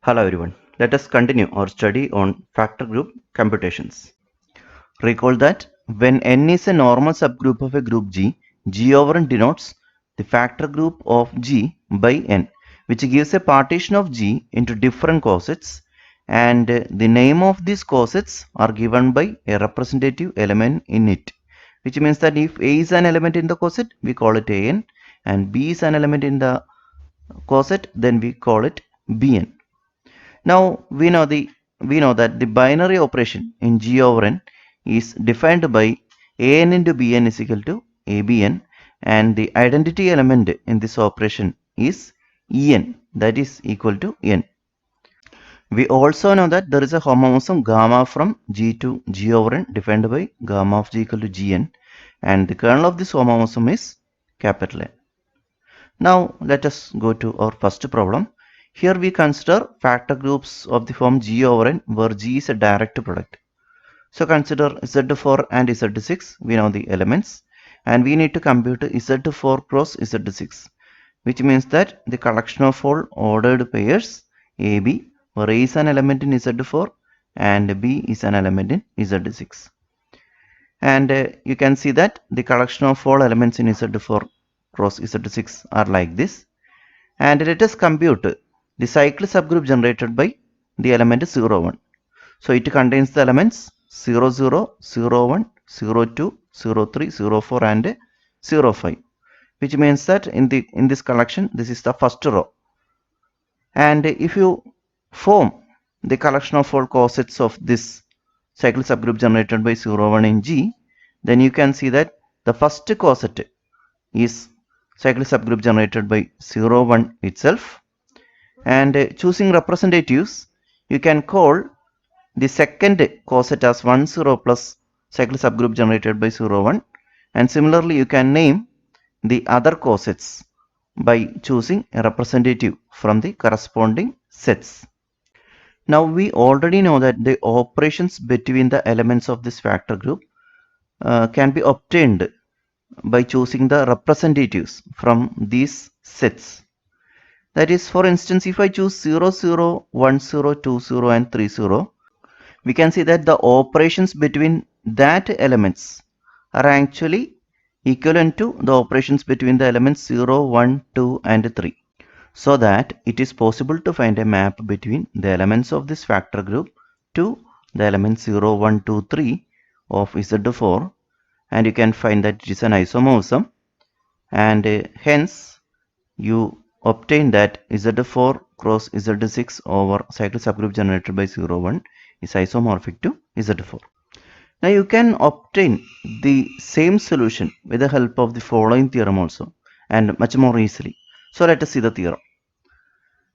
Hello everyone. Let us continue our study on factor group computations. Recall that when n is a normal subgroup of a group G, G over n denotes the factor group of G by n, which gives a partition of G into different cosets, and the name of these cosets are given by a representative element in it, which means that if A is an element in the coset, we call it An, and B is an element in the coset, then we call it Bn. Now we know that the binary operation in G over n is defined by An into Bn is equal to Abn, and the identity element in this operation is En, that is equal to n. We also know that there is a homomorphism gamma from G to G over n defined by gamma of G equal to Gn, and the kernel of this homomorphism is capital N. Now let us go to our first problem. Here we consider factor groups of the form G over n where G is a direct product. So consider Z4 and Z6, we know the elements, and we need to compute Z4 cross Z6, which means that the collection of all ordered pairs AB where A is an element in Z4 and B is an element in Z6. And you can see that the collection of all elements in Z4 cross Z6 are like this. And let us compute the cyclic subgroup generated by the element 0, 1. So it contains the elements 0, 0, 0, 1, 0, 2, 0, 3, 0, 4 and 0, 5, which means that in this collection this is the first row. And if you form the collection of all cosets of this cyclic subgroup generated by 0, 1 in G, then you can see that the first coset is cyclic subgroup generated by 0, 1 itself, and choosing representatives, you can call the second coset as 1, 0 plus cyclic subgroup generated by 0, 1, and similarly you can name the other cosets by choosing a representative from the corresponding sets. Now we already know that the operations between the elements of this factor group can be obtained by choosing the representatives from these sets. That is, for instance, if I choose 0, 0, 1, 0, 2, 0 and 3, 0, we can see that the operations between that elements are actually equivalent to the operations between the elements 0, 1, 2 and 3. So that it is possible to find a map between the elements of this factor group to the elements 0, 1, 2, 3 of Z4, and you can find that it is an isomorphism, and hence you obtain that Z4 cross Z6 over cyclic subgroup generated by 0, 1 is isomorphic to Z4. Now you can obtain the same solution with the help of the following theorem also, and much more easily. So let us see the theorem.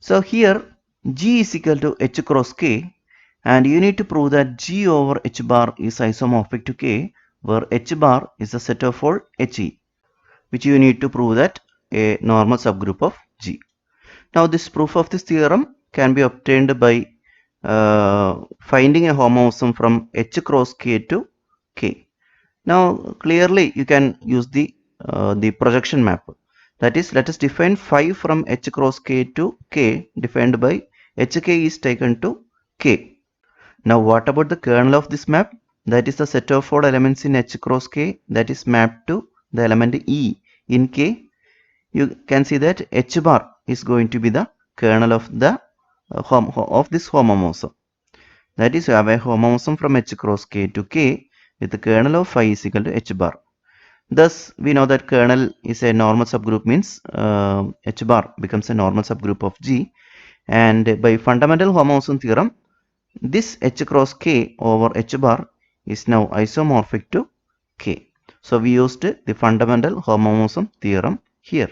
So here G is equal to H cross K, and you need to prove that G over H bar is isomorphic to K, where H bar is a set of all HE, which you need to prove that a normal subgroup of G. Now this proof of this theorem can be obtained by finding a homomorphism from H cross K to K. Now clearly you can use the projection map. That is, let us define phi from H cross K to K defined by HK is taken to K. Now what about the kernel of this map? That is the set of all elements in H cross K that is mapped to the element E in K. You can see that H bar is going to be the kernel of the this homomorphism. That is, you have a homomorphism from H cross K to K with the kernel of phi is equal to H bar. Thus, we know that kernel is a normal subgroup, means H bar becomes a normal subgroup of G, and by fundamental homomorphism theorem, this H cross K over H bar is now isomorphic to K. So we used the fundamental homomorphism theorem here.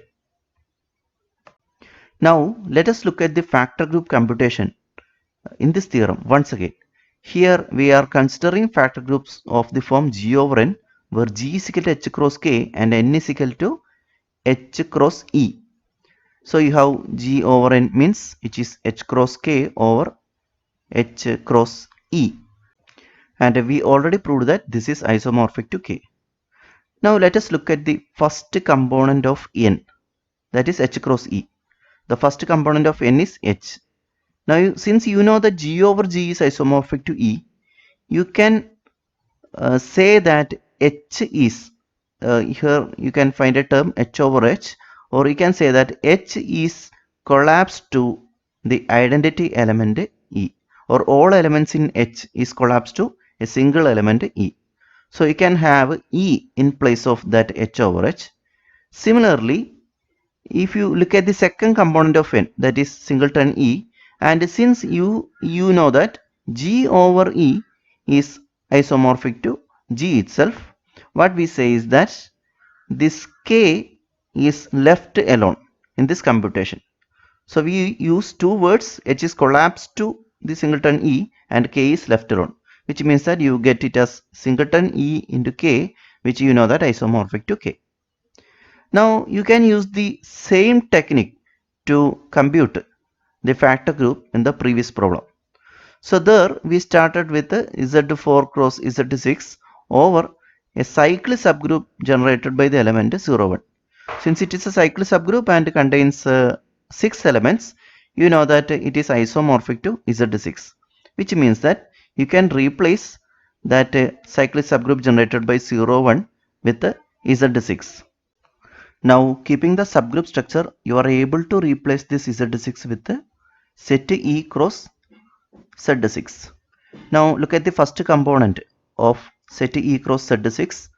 Now let us look at the factor group computation in this theorem once again. Here we are considering factor groups of the form G over n, where G is equal to H cross K and n is equal to H cross E. So you have G over n means which is H cross K over H cross E, and we already proved that this is isomorphic to K. Now let us look at the first component of n, that is H cross E. The first component of n is H. Now, since you know that G over G is isomorphic to E, you can say that H is, here you can find a term H over H, or you can say that H is collapsed to the identity element E, or all elements in H is collapsed to a single element E. So you can have E in place of that H over H. Similarly, if you look at the second component of N, that is singleton E, and since you know that G over E is isomorphic to G itself, what we say is that this K is left alone in this computation. So we use two words, H is collapsed to the singleton E and K is left alone, which means that you get it as singleton E into K, which you know that isomorphic to K. Now you can use the same technique to compute the factor group in the previous problem. So there we started with the Z4 cross Z6 over a cycle subgroup generated by the element 0, 1. Since it is a cycle subgroup and contains 6 elements, you know that it is isomorphic to Z6, which means that you can replace that cyclic subgroup generated by 0, 1 with Z6. Now, keeping the subgroup structure, you are able to replace this Z6 with the set E cross Z6. Now, look at the first component of set E cross Z6,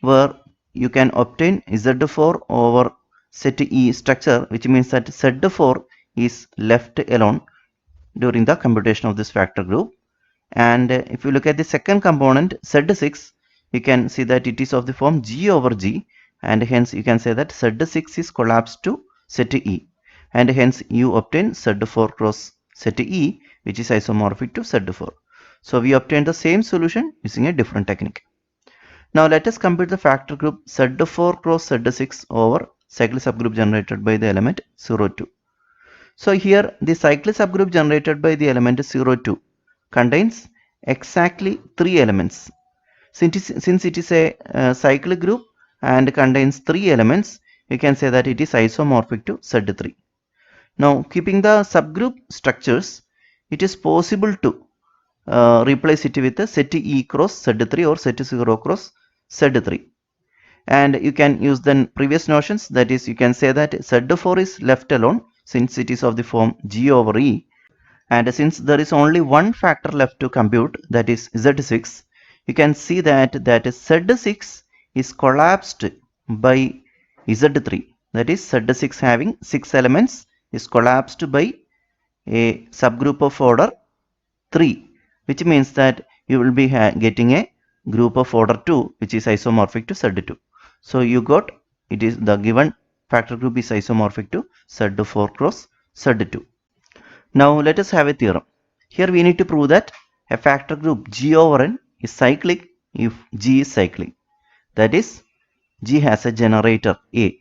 where you can obtain Z4 over set E structure, which means that Z4 is left alone during the computation of this factor group. And if you look at the second component Z6, you can see that it is of the form G over G, and hence you can say that Z6 is collapsed to set E, and hence you obtain Z4 cross set E, which is isomorphic to Z4. So we obtained the same solution using a different technique. Now let us compute the factor group Z4 cross Z6 over cyclic subgroup generated by the element 0, 2. So here the cyclic subgroup generated by the element 0, 2 contains exactly 3 elements. Since it is a cyclic group and contains 3 elements, you can say that it is isomorphic to Z3. Now, keeping the subgroup structures, it is possible to replace it with a set E cross Z3 or set 0 cross Z3. And you can use the previous notions, that is, you can say that Z4 is left alone since it is of the form G over E. And since there is only one factor left to compute, that is Z6, you can see that Z6 is collapsed by Z3. That is, Z6 having 6 elements is collapsed by a subgroup of order 3, which means that you will be getting a group of order 2, which is isomorphic to Z2. So you got, it is the given factor group is isomorphic to Z4 cross Z2. Now let us have a theorem. Here we need to prove that a factor group G over N is cyclic if G is cyclic. That is, G has a generator A.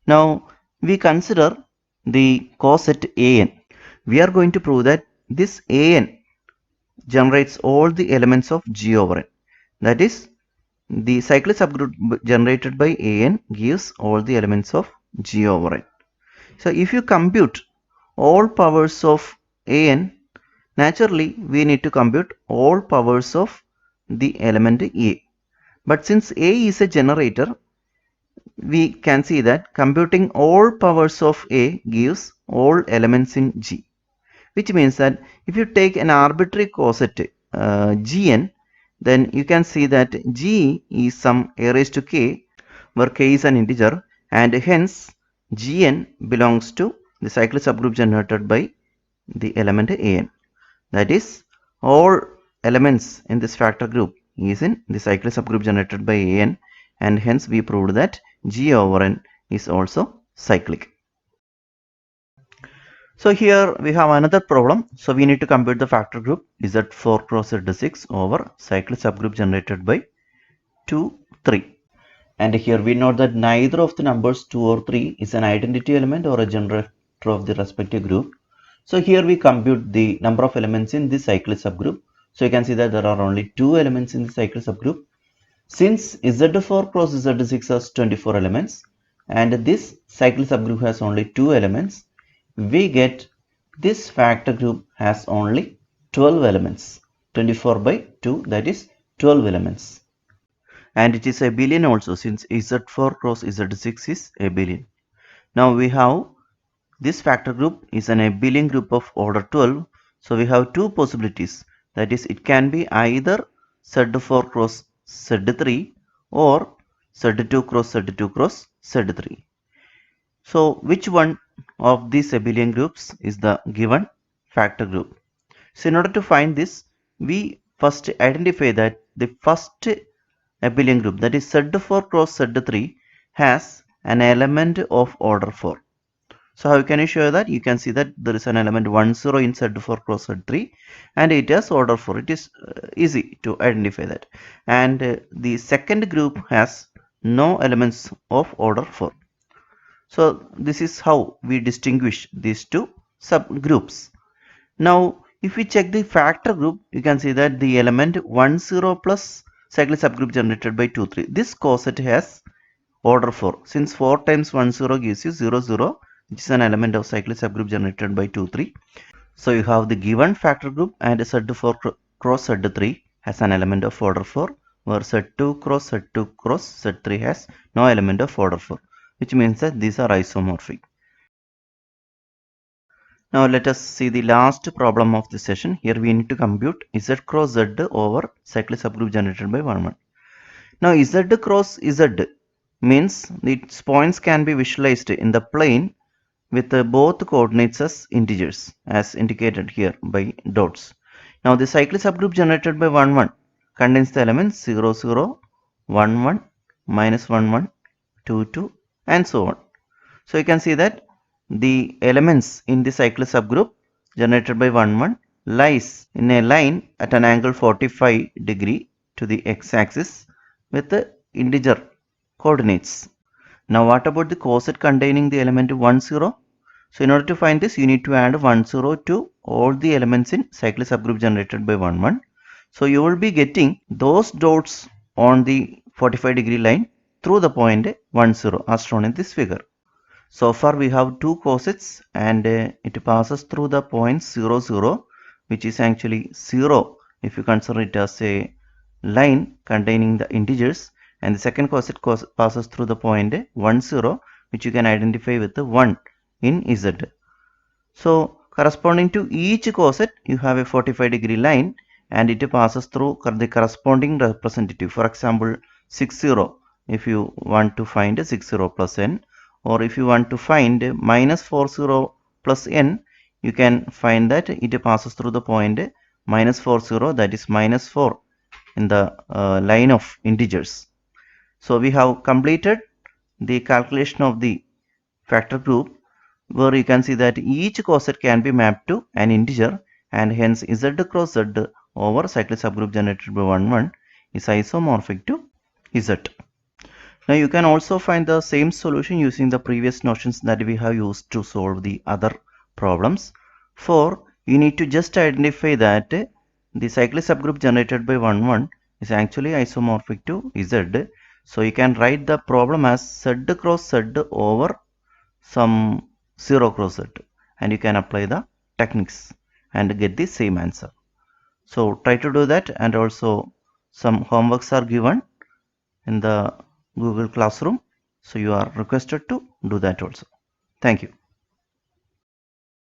Now we consider the coset AN. We are going to prove that this AN generates all the elements of G over N. That is, the cyclic subgroup generated by AN gives all the elements of G over N. So if you compute all powers of AN, naturally we need to compute all powers of the element A. But since A is a generator, we can see that computing all powers of A gives all elements in G, which means that if you take an arbitrary coset Gn, then you can see that G is some a raised to k, where k is an integer, and hence Gn belongs to the cyclic subgroup generated by the element An. That is, all elements in this factor group is in the cyclic subgroup generated by An, and hence we proved that G over N is also cyclic. So here we have another problem. So we need to compute the factor group Z4 cross Z6 over cyclic subgroup generated by 2, 3. And here we note that neither of the numbers 2 or 3 is an identity element or a generator of the respective group. So here we compute the number of elements in this cyclic subgroup. So you can see that there are only 2 elements in the cyclic subgroup. Since Z4 cross Z6 has 24 elements and this cyclic subgroup has only 2 elements, we get This factor group has only 12 elements. 24 by 2, that is 12 elements. And it is abelian also, since Z4 cross Z6 is abelian. Now we have this factor group is an abelian group of order 12. So we have two possibilities. That is, it can be either Z4 cross Z3 or Z2 cross Z2 cross Z3. So which one of these abelian groups is the given factor group? So in order to find this, we first identify that the first abelian group, that is Z4 cross Z3, has an element of order 4. So how can you show that? You can see that there is an element 1 0 in Z4 cross Z3 and it has order 4. It is easy to identify that. And the second group has no elements of order 4. So this is how we distinguish these two subgroups. Now if we check the factor group, you can see that the element 1 0 plus cyclic subgroup generated by 2 3. This coset has order 4. Since 4 times 1 0 gives you 0 0, which is an element of cyclic subgroup generated by 2 3. So you have the given factor group and Z4 cross Z3 has an element of order 4, where Z2 cross Z2 cross Z3 has no element of order 4, which means that these are isomorphic. Now let us see the last problem of the session. Here we need to compute Z cross Z over cyclic subgroup generated by 1 1. Now Z cross Z means its points can be visualized in the plane with both coordinates as integers as indicated here by dots. Now the cyclic subgroup generated by 1 1 contains the elements 0 0, 1 1, minus 1 1, 2 2 and so on. So you can see that the elements in the cyclic subgroup generated by 1 1 lies in a line at an angle 45 degree to the x-axis with the integer coordinates. Now what about the coset containing the element 1 0? So in order to find this, you need to add 1 0 to all the elements in cyclic subgroup generated by 1 1. So you will be getting those dots on the 45 degree line through the point 1 0 as shown in this figure. So far we have two cosets and it passes through the point 0 0, which is actually 0 if you consider it as a line containing the integers, and the second coset passes through the point 1 0, which you can identify with the 1 in Z. So corresponding to each coset you have a 45 degree line and it passes through the corresponding representative. For example 60, if you want to find 60 plus n, or if you want to find minus 40 plus n, you can find that it passes through the point minus 40, that is minus 4 in the line of integers. So we have completed the calculation of the factor group, where you can see that each coset can be mapped to an integer and hence Z cross Z over cyclic subgroup generated by 1 1 is isomorphic to Z. Now you can also find the same solution using the previous notions that we have used to solve the other problems. For you need to just identify that the cyclic subgroup generated by 1 1 is actually isomorphic to Z. So you can write the problem as Z cross Z over some 0 cross Z, and you can apply the techniques and get the same answer. So try to do that, and also some homeworks are given in the Google Classroom, so you are requested to do that also. Thank you.